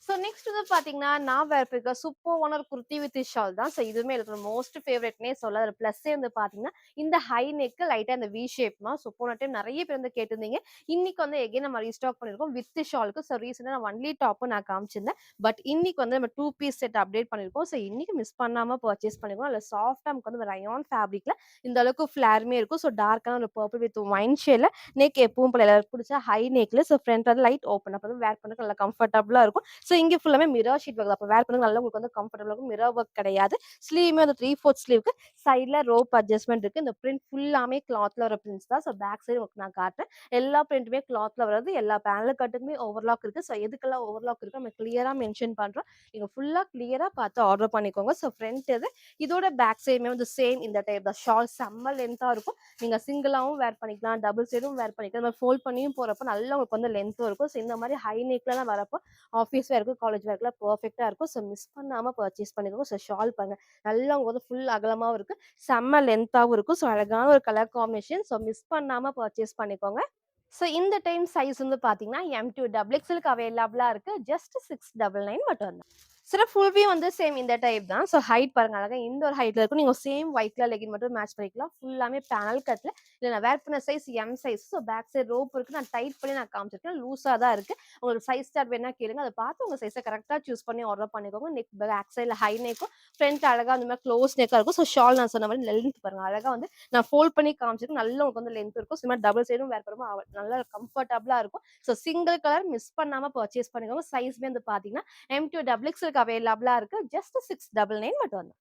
ஸோ நெக்ஸ்ட் வந்து பார்த்தீங்கன்னா, நான் வேர் பண்ணிருக்க சூப்பர்வான ஒரு குர்த்தி வித் ஷால் தான். ஸோ இதுவுமே எனக்கு மோஸ்ட் ஃபேவரைட்னே சொல்லலாம். அதில ப்ளஸ்ஸே வந்து பார்த்தீங்கன்னா, இந்த ஹை நெக் லைட்டா இந்த வி ஷேப் தான். ஸோ போன டைம் நெறைய பேர் வந்து கேட்டிருந்தீங்க. இன்னைக்கு வந்து எகைன் நம்ம ரீஸ்டாக் பண்ணியிருக்கோம் வித் ஷாலுக்கு. ஸோ ரீசென்ட்டா நான் ஒன்லி டாப்பும் நான் காமிச்சிருந்தேன். பட் இன்னைக்கு வந்து நம்ம 2 பீஸ் செட் அப்டேட் பண்ணியிருக்கோம். ஸோ இன்னைக்கு மிஸ் பண்ணாம பர்ச்சேஸ் பண்ணிக்கோங்க. அதில சாஃப்ட்டா நமக்கு வந்து ரயான் ஃபேப்ரிக்ல இந்த அளவுக்கு ஃப்ளேருமே இருக்கும். ஸோ டார்க்கான ஒரு பர்பிள் வித் ஒயின் ஷேட்ல நெக் எப்பவும் போல எல்லாருக்கும் பிடிச்ச ஹை நெக்ல ஸோ ஃப்ரண்ட் வந்து லைட் ஓப்பன். அப்ப வந்து வேர் பண்ண நல்லா கம்ஃபர்டபுளா இருக்கும். ஸோ இங்க ஃபுல்லாமே மிரர் ஷீட் ஒர்க். அப்ப வேர் பண்ண நல்லா உங்களுக்கு வந்து கம்ஃபர்டபுளா இருக்கும். மிரர் ஒர்க் கிடையாது. ஸ்லீவுமே வந்து 3/4 ஸ்லீவ்க்கு சைட்ல ரோப் அட்ஜஸ்ட்மென்ட் இருக்கு. இந்த பிரிண்ட் ஃபுல்லாமே கிளாத்ல வர பிரிண்ட்ஸ் தான். ஸோ பேக் சைடு உங்களுக்கு நான் காட்டுறேன். எல்லா பிரிண்ட்டுமே கிளாத்ல வரது. எல்லா பேனல் கட்டுக்குமே ஓவர்லாக் இருக்கு. ஸோ எதுக்கெல்லாம் ஓவர்லாக் இருக்கு நம்ம கிளியரா மென்ஷன் பண்றோம். நீங்க ஃபுல்லா கிளியரா பார்த்து ஆர்டர் பண்ணிக்கோங்க. ஸோ ஃப்ரண்ட் இது. இதோட பேக் சைடுமே வந்து சேம் இந்த டைப் தான். ஷால் செம்ம லென்த்தா இருக்கும். நீங்க சிங்கிளாவும் வேர் பண்ணிக்கலாம். டபுள் சைடும் வேர் பண்ணிக்கலாம். இந்த மாரி ஃபோல்ட் பண்ணியும் போறப்ப நல்லா உங்களுக்கு வந்து லென்த்தும் இருக்கும். ஸோ இந்த மாரி ஹை நெக்லலாம் வரப்போ ஆஃபீஸ் வேர்க்கு, காலேஜ் வேர்க்குலாம் பெர்ஃபெக்ட்டா இருக்கும். ஸோ மிஸ் பண்ணாம பர்ச்சேஸ் பண்ணிக்கோங்க. ஸோ ஷால் பாருங்க. நல்லா உங்களுக்கு வந்து ஃபுல் அகலமாவும் இருக்கு. செம்ம லென்த்தாவும் இருக்கும். ஸோ அழகான ஒரு கலர் காம்பினேஷன். ஸோ மிஸ் பண்ணாம பர்ச்சேஸ் பண்ணிக்கோங்க. ஸோ இந்த டைம் சைஸ் வந்து பார்த்தீங்கன்னா, M2 டபுள் எக்ஸ்எல்க்கு அவைலபிளா இருக்கு. ஜஸ்ட் 699 மட்டும் தான். சில ஃபுல் வியூ வந்து சேம் இந்த டைப் தான். ஸோ ஹைட் பாருங்க அழகா இந்த ஒரு ஹைட்ல இருக்கும். நீங்க சேம் ஒயிட் கலர் லெகின் மட்டும் மேட்ச் பண்ணிக்கலாம். ஃபுல்லாமே பேனல் கட்ல. இதுல நான் வேர் பண்ண size M size. So back side rope இருக்கு. நான் டைட் பண்ணி நான் காமிச்சிருக்கேன். லூஸா தான் இருக்கு. உங்களுக்கு சைஸ் சார்ட் வேணா கேளுங்க. அத பார்த்து உங்க சைஸ கரெக்ட்டா சூஸ் பண்ணி ஆர்டர் பண்ணிக்கோங்க. நெக் பேக் சைடுல ஹை நெக்கும், ஃப்ரண்ட் அழகா அந்த மாரி க்ளோஸ் நெக்கா இருக்கும். ஸோ ஷால் நான் சொன்ன மாரி லென்த் பாருங்க. அழகா வந்து நான் ஃபோல்ட் பண்ணி காமிச்சிருக்கேன். நல்லா உங்களுக்கு வந்து லென்த் இருக்கும். இந்த மாரி டபுள் சைடும் வேர் பண்ணும்போது நல்லா கம்ஃபர்டபுளா இருக்கும். ஸோ சிங்கிள் கலர் மிஸ் பண்ணாம பர்ச்சேஸ் பண்ணிக்கோங்க. சைஸ்மே வந்து பார்த்தீங்கன்னா, M2 டபுள் எக்ஸ்எல்க்கு அவைலபிளா இருக்கு. ஜஸ்ட் 699 மட்டும் தான்.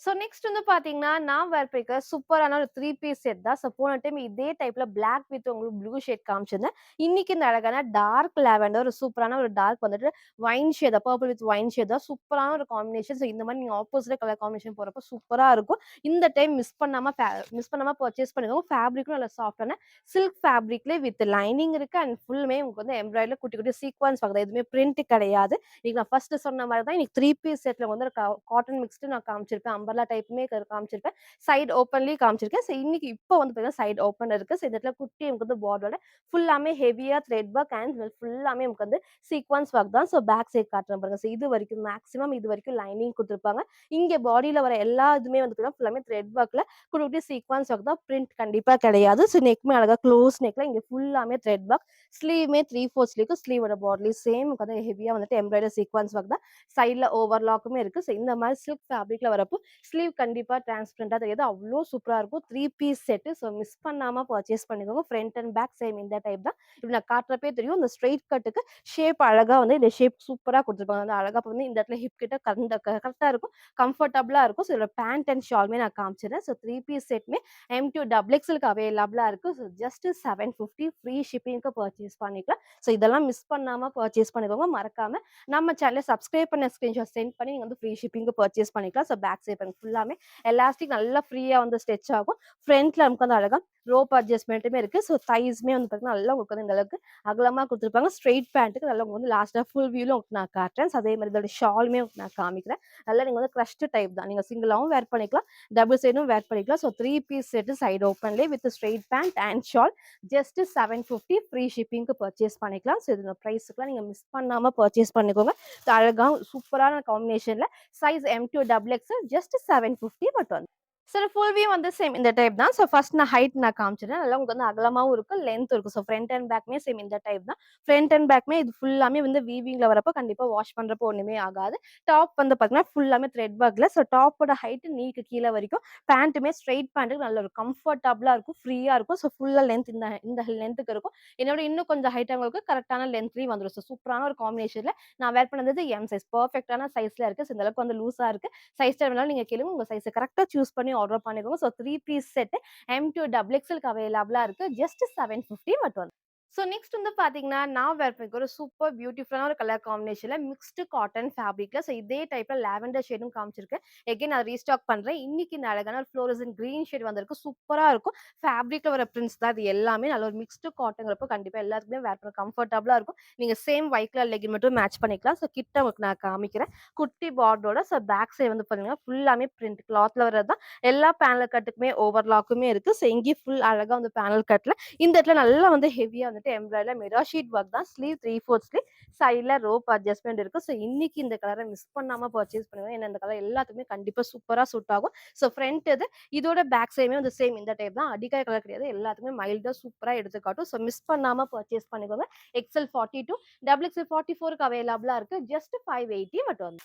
ஸோ நெக்ஸ்ட் வந்து பார்த்தீங்கன்னா, நான் வேர் பண்ணிருக்க சூப்பரான ஒரு 3 பீஸ் செட் தான். ஸோ போன டைம் இதே டைப்ல பிளாக் வித் உங்களுக்கு ப்ளூ ஷேட் காமிச்சிருந்தேன். இன்னைக்கு இந்த அழகான டார்க் லாவெண்டர் ஒரு சூப்பரான ஒரு டார்க் வந்துட்டு wine shade purple with wine shade தான் சூப்பரான ஒரு காம்பினேஷன். ஸோ இந்த மாரி நீங்க ஆப்போசிட் கலர் காம்பினேஷன் போறப்போ சூப்பரா இருக்கும். இந்த டைம் மிஸ் பண்ணாம பர்ச்சேஸ் பண்ணிக்கோங்க. ஃபேப்ரிக்கும் நல்ல சாஃப்ட்டான சில்க் ஃபேப்ரிக்ல வித் லைனிங் இருக்கு. அண்ட் ஃபுல்லுமே உங்களுக்கு வந்து எம்ப்ராய்டரில குட்டி குட்டி சீக்வன்ஸ் பார்க்குது. எதுவுமே பிரிண்ட் கிடையாது. இன்னைக்கு நான் ஃபர்ஸ்ட் சொன்ன மாரி தான் இன்னைக்கு 3 பீஸ் செட்ல வந்து காட்டன் மிக்ஸ்டு நான் காமிச்சிருப்பேன். அம்பர்லா டைப்புமே காமிச்சிருப்பேன். சைடு ஓப்பன்லயும் காமிச்சிருக்கேன். ஸோ இன்னைக்கு இப்போ வந்து பார்த்தீங்கன்னா சைடு ஓப்பன் இருக்கு. ஸோ இந்த இடத்துல குட்டி நமக்கு வந்து பார்டரோட ஃபுல்லாமே ஹெவியா த்ரெட் ஒர்க் அண்ட் ஃபுல்லாமே நமக்கு வந்து சீக்வன்ஸ் ஒர்க் தான். ஸோ பேக் சைடு காட்டுறேன் பாருங்க. ஸோ இது வரைக்கும் மேக்ஸிமம் இது வரைக்கும் லைனிங் குடுத்துருப்பாங்க. இங்க பாடியில வர எல்லா இதுமே வந்து பார்த்தீங்கன்னா ஃபுல்லாமே த்ரெட் ஒர்க்ல குட்டி குட்டி சீக்வன்ஸ் ஒர்க் தான். பிரிண்ட் கண்டிப்பா கிடையாது. ஸோ நெக்மே அழகா க்ளோஸ் நெக்ல இங்க ஃபுல்லாமே த்ரெட் ஒர்க். ஸ்லீவ்மே 3/4 ஸ்லீவ்க்கு ஸ்லீவோட பார்டர்லயும் சேம் வந்து ஹெவியா வந்துட்டு எம்ப்ராய்டரி சீக்வன்ஸ் ஒர்க் தான். சைடுல ஓவர்லாக்குமே இருக்கு. ஸோ இந்த மாதிரி சில்க் ஃபேப்ரிக்ல வரப்போ ஸ்லீவ் கண்டிப்பா டிரான்ஸ்பரண்டா தெரியாது. அவ்ளோ சூப்பரா இருக்கும். 3 பீஸ் செட். ஸோ மிஸ் பண்ணாம பர்ச்சேஸ் பண்ணிக்கோங்க. ஃப்ரண்ட் அண்ட் பேக் சேம் இந்த டைப் தான். இப்ப நான் காட்டுறப்பே தெரியும். இந்த ஸ்ட்ரெயிட் கட்டுக்கு ஷேப் அழகா வந்து இந்த ஷேப் சூப்பரா குடுத்துருப்பாங்க. வந்து அழகா வந்து இந்த இடத்துல ஹிப் கிட்ட கரெக்ட்டா இருக்கும். கம்ஃபர்டபுளா இருக்கும். ஸோ இதோட பேண்ட் அண்ட் ஷாலுமே நான் காமிச்சிடுறேன். ஸோ 3 பீஸ் செட்மே M2 டபுள் எக்ஸ்எல்க்கு அவைலபிளா இருக்கு. ஸோ ஜஸ்ட் 750 ஃப்ரீ ஷிப்பிங்க்கு பர்ச்சேஸ் பண்ணிக்கலாம். ஸோ இதெல்லாம் மிஸ் பண்ணாம பர்ச்சேஸ் பண்ணிக்கோங்க. மறக்காம நம்ம சேனல சப்ஸ்கிரைப் பண்ண ஸ்கிரீன்ஷாட் சென்ட் பண்ணி நீங்க வந்து ஃப்ரீ ஷிப்பிங்க்கு பர்ச்சேஸ் பண்ணிக்கலாம். ஸோ பேக் சைட் பாருங்க ஃபுல்லாமே எலாஸ்டிக் நல்லா ஃப்ரீயா வந்து ஸ்ட்ரெச் ஆகும். ஃப்ரண்ட்ல நமக்கு வந்து அழகா ரோப் அட்ஜஸ்ட்மெண்ட்டுமே இருக்கு. ஸோ தைஸ்மே வந்து பார்த்தீங்கன்னா நல்லா உங்களுக்கு வந்து இந்த அளவுக்கு அகலமா குடுத்துருப்பாங்க. ஸ்ட்ரெயிட் பேண்ட்டுக்கு நல்லா உங்களுக்கு வந்து லாஸ்ட்டா ஃபுல் வியூல உங்களுக்கு நான் காட்டுறேன். ஸோ அதே மாரி இதோட ஷாலுமே உங்களுக்கு நான் காமிக்கிறேன். நல்லா நீங்க வந்து கிரஷ்டு டைப் தான். நீங்க சிங்கிளாவும் வேர் பண்ணிக்கலாம். டபுள் சைடும் வேர் பண்ணிக்கலாம். ஸோ 3 பீஸ் செட் சைடு ஓப்பன்லேயே with straight pant and shawl just 750 free ஷிப்பிங்க்கு பர்ச்சேஸ் பண்ணிக்கலாம். ஸோ இதோட பிரைஸ்க்குலாம் நீங்க மிஸ் பண்ணாம பர்ச்சேஸ் பண்ணிக்கோங்க. அழகா சூப்பரான காம்பினேஷன்ல size M2 double XL just 750 மட்டும். சார் ஃபுல் வியூ வந்து சேம் இந்த டைப் தான். ஸோ ஃபர்ஸ்ட் நான் ஹைட் நான் காமிச்சுடுறேன். நல்லா உங்களுக்கு வந்து அகலமாவும் இருக்கும், லென்த்தும் இருக்கும். ஸோ ஃப்ரண்ட் அண்ட் பேக்குமே சேம் இந்த டைப் தான். ஃப்ரண்ட் அண்ட் பேக்குமே இது ஃபுல்லாமே வந்து வீவிங்ல வரப்போ கண்டிப்பா வாஷ் பண்றப்போ ஒண்ணுமே ஆகாது. டாப் வந்து பார்த்தீங்கன்னா, ஃபுல்லாமே த்ரெட் ஒர்க்ல. ஸோ டாப்போட ஹைட் நீக்கு கீழ வரைக்கும். பேண்ட்டுமே ஸ்ட்ரெய்ட் பேண்ட்டுக்கு நல்ல ஒரு கம்ஃபர்டபுளா இருக்கும். ஃப்ரீயா இருக்கும். ஸோ ஃபுல்லா லென்த் இந்த இந்த லென்த்துக்கு இருக்கும். என்னோட இன்னும் கொஞ்சம் ஹைட்டவங்களுக்கு கரெக்ட்டான லென்த்லயும் வந்துரும். ஸோ சூப்பரான ஒரு காம்பினேஷன்ல நான் வேர் பண்ணது எம் சைஸ். பெர்ஃபெக்ட்டான சைஸ்ல இருக்கு. ஸோ இந்த அளவுக்கு வந்து லூஸா இருக்கு. சைஸ் வேணாலும் நீங்க கேளுங்க. உங்க சைஸ கரெக்ட்டா சூஸ் பண்ணி ஆர்டர் பண்ணிக்கோங்க. So 3 piece set M2 double எக்ஸ்எல்க்கு அவைலபிளா இருக்கு. ஜஸ்ட் 750 மட்டும். ஸோ நெக்ஸ்ட் வந்து பார்த்தீங்கன்னா, நான் வேர் பண்ணிக்க ஒரு சூப்பர் பியூட்டிஃபுல்லான ஒரு கலர் காம்பினேஷன்ல மிக்ஸ்டு காட்டன் ஃபேப்ரிக்ல ஸோ இதே டைப்ல லாவெண்டர் ஷேடும் காமிச்சிருக்கேன். எகைன் நான் ரீஸ்டாக் பண்றேன். இன்னைக்கு இந்த அழகான ஒரு ஃப்ளோரசன்ட் கிரீன் ஷேட் வந்திருக்கு. சூப்பரா இருக்கும். ஃபேப்ரிக்ல வர பிரிண்ட்ஸ் தான் இது எல்லாமே. நல்ல ஒரு மிக்ஸ்டு காட்டன்ங்கிறப்போ கண்டிப்பா எல்லாத்துக்குமே வேர் பண்ண கம்ஃபர்டபுளா இருக்கும். நீங்க சேம் ஒயிட் கலர் லெகின் மட்டும் மேட்ச் பண்ணிக்கலாம். ஸோ கிட்ட உங்களுக்கு நான் காமிக்கிறேன். குட்டி பார்டரோட ஸோ பேக் சைடு வந்து பார்த்தீங்கன்னா, ஃபுல்லாமே பிரிண்ட் கிளாத்ல வர்றது தான். எல்லா பேனல் கட்டுக்குமே ஓவர்லாக்குமே இருக்கு. ஸோ இங்கேயும் ஃபுல் அழகா வந்து பேனல் கட்ல இந்த இடத்துல நல்லா வந்து ஹெவியா வந்துட்டு எம்ப்ராய்டரில மிரர் ஷீட் ஒர்க் தான். Sleeve 3/4 sleeve. சைடுல ரோப் அட்ஜஸ்ட்மென்ட் இருக்கு. ஸோ இன்னைக்கு இந்த கலர மிஸ் பண்ணாம பர்ச்சேஸ் பண்ணுங்க. ஏன்னா இந்த கலர் எல்லாத்துக்குமே கண்டிப்பா சூப்பரா சூட் ஆகும். ஸோ ஃப்ரண்ட் இது. இதோட பேக் சைடுமே வந்து சேம் இந்த டைப் தான். அடிக்காத கலர் கிடையாது. எல்லாத்துக்குமே மைல்டா சூப்பரா எடுத்து காட்டும். ஸோ மிஸ் பண்ணாம பர்ச்சேஸ் பண்ணிக்கோங்க. எக்ஸ்எல் 42 டபுள் எக்ஸ்எல் 44க்கு அவைலபிளா இருக்கு. ஜஸ்ட் 580 மட்டும்.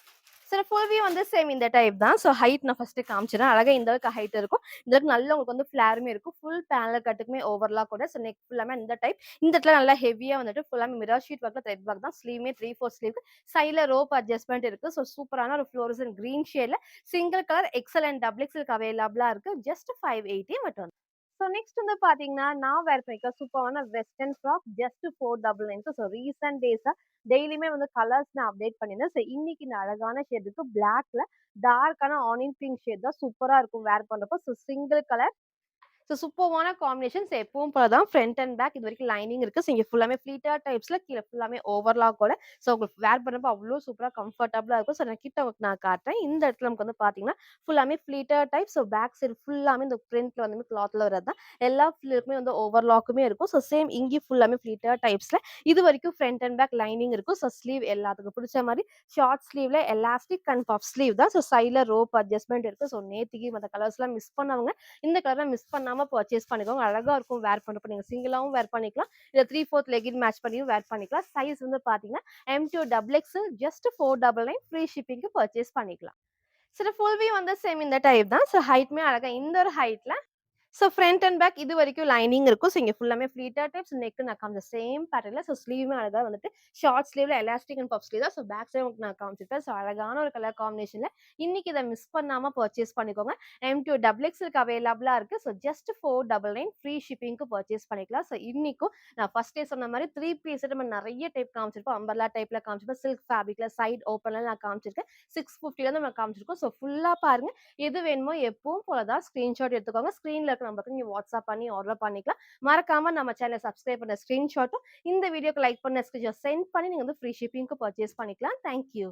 சார் ஃபுல் வியூ வந்து சேம் இந்த டைப் தான். ஸோ ஹைட் நான் ஃபர்ஸ்ட்டு காமிச்சிடுறேன். அழகா இந்த அளவுக்கு ஹைட் இருக்கும். இந்த அளவுக்கு நல்லா உங்களுக்கு வந்து ஃப்ளேருமே இருக்கும். ஃபுல் பேனல் கட்டுக்குமே ஓவர்லாக் கூட. ஸோ நெக் ஃபுல்லாமே இந்த டைப். இந்த இடத்துல நல்லா ஹெவியா வந்துட்டு ஃபுல்லாமே மிரர் ஷீட் ஒர்க்ல த்ரெட் ஒர்க் தான். ஸ்லீவுமே 3/4 ஸ்லீவ். சைடுல ரோப் அட்ஜஸ்ட்மென்ட் இருக்கு. ஸோ சூப்பரான ஒரு ஃப்ளோரசன்ட் கிரீன் ஷேட்ல single colour XL and double எக்ஸ்எல்க்கு அவைலபிளா இருக்கு. ஜஸ்ட் 580 மட்டும். ஸோ நெக்ஸ்ட் வந்து பார்த்தீங்கன்னா, நான் வேர் பண்ணிருக்க சூப்பரான western frock just 499. So recent டேஸா டெய்லியுமே வந்து கலர்ஸ் நான் அப்டேட் பண்ணியிருந்தேன். ஸோ இன்னைக்கு இந்த அழகான ஷேட் இருக்கு. பிளாக்ல டார்க்கான ஆனியன் பிங்க் ஷேட் தான் சூப்பரா இருக்கும் வேர் பண்றப்போ. ஸோ சிங்கிள் கலர் ஸோ சூப்பர்வான காம்பினேஷன்ஸ் எப்பவும் போல தான் ஃப்ரண்ட் அண்ட் பேக் இது வரைக்கும் லைனிங் இருக்கு. ஸோ இங்க ஃபுல்லாமே ஃப்ளீட்டட் டைப்ஸ்ல கீழ ஃபுல்லாமே ஓவர்லாக்கோட ஸோ உங்களுக்கு வேர் பண்ணப்போ அவ்ளோ சூப்பரா கம்ஃபர்டபுளா இருக்கும். ஸோ நான் கிட்ட உங்களுக்கு நான் காட்டுறேன். இந்த இடத்துல நமக்கு வந்து பார்த்தீங்கன்னா, ஃபுல்லாமே pleated type. So back side ஃபுல்லாமே இந்த பிரிண்ட்ல வந்து கிளாத்ல வரது தான். எல்லா ஃபில்லுக்குமே வந்து ஓவர்லாக்குமே இருக்கும். ஸோ சேம் இங்கேயும் ஃபுல்லாமே ஃப்ளீட்டட் டைப்ஸ்ல இது வரைக்கும் ஃப்ரண்ட் அண்ட் பேக் லைனிங் இருக்கும். ஸோ ஸ்லீவ் எல்லாத்துக்கும் பிடிச்ச மாரி ஷார்ட் ஸ்லீவ்ல எலாஸ்டிக் அண்ட் பஃப் ஸ்லீவ் தான். ஸோ சைடுல ரோப் அட்ஜஸ்ட்மென்ட் இருக்கு. ஸோ நேத்திக்கு மத்த கலர்ஸ்லாம் மிஸ் பண்ணவங்க இந்த கலர மிஸ் பண்ணாம பர்ச்சேஸ் பண்ணிக்கோங்க. அழகா இருக்கும் வேர் பண்றப்ப. நீங்க சிங்கிளாவும் வேர் பண்ணிக்கலாம். இல்ல 3/4 லெகின் மேட்ச் பண்ணியும் வேர் பண்ணிக்கலாம். சைஸ் வந்து பார்த்தீங்கன்னா, M2 double XL just 499 free ஷிப்பிங்க்கு பர்ச்சேஸ் பண்ணிக்கலாம். சில ஃபுல் வியூ வந்து சேம் இந்த டைப் தான். ஸோ ஹைட்மே அழகா இந்த ஒரு ஹைட்ல ஸோ ஃப்ரண்ட் அண்ட் பேக் இது வரைக்கும் லைனிங் இருக்கும். ஸோ இங்க ஃபுல்லாமே ஃப்ளீட்டட் டைப்ஸ் நெக் நான் காமிச்ச சேம் பேட்டர்ன்ல ஸோ ஸ்லீவுமே அழகா வந்துட்டு ஷார்ட் ஸ்லீவ்ல எலாஸ்டிக் அண்ட் பஃப் ஸ்லீவ் தான். ஸோ பேக் சைடு உங்களுக்கு நான் காமிச்சிருப்பேன். ஸோ அழகான ஒரு கலர் காம்பினேஷன்ல இன்னைக்கு இத மிஸ் பண்ணாம பர்ச்சேஸ் பண்ணிக்கோங்க. M2 டபுள் எக்ஸ்எல்க்கு அவைலபிளா இருக்கு. ஸோ ஜஸ்ட் 499 ஃப்ரீ ஷிப்பிங்க்கு பர்ச்சேஸ் பண்ணிக்கலாம். ஸோ இன்னைக்கும் நான் ஃபர்ஸ்ட்டே சொன்ன மாரி 3 பீஸ் நம்ம நெறைய டைப் காமிச்சிருப்போம். அம்பர்லா டைப்ல காமிச்சிருப்போம். சில்க் ஃபேப்ரிக்ல சைட் ஓப்பன்ல நான் காமிச்சிருக்கேன். 650ல நம்ம காமிச்சிருக்கோம். ஸோ ஃபுல்லா பாருங்க. எது வேணுமோ எப்பவும் போல தான் ஸ்கிரீன்ஷாட் எடுத்துக்கோங்க. ஸ்க்ரீன்ல இருக்க நம்பருக்கு நீங்க வாட்ஸ்அப் பண்ணி ஆர்டர் பண்ணிக்கலாம். மறக்காம நம்ம சேனல சப்ஸ்கிரைப் பண்ண ஸ்கிரீன்ஷாட்டும், இந்த வீடியோக்கு லைக் பண்ண ஸ்கிரீன்ஷாட் சென்ட் பண்ணி நீங்க வந்து ஃப்ரீ ஷிப்பிங்க்கு பர்ச்சேஸ் பண்ணிக்கலாம். Thank you.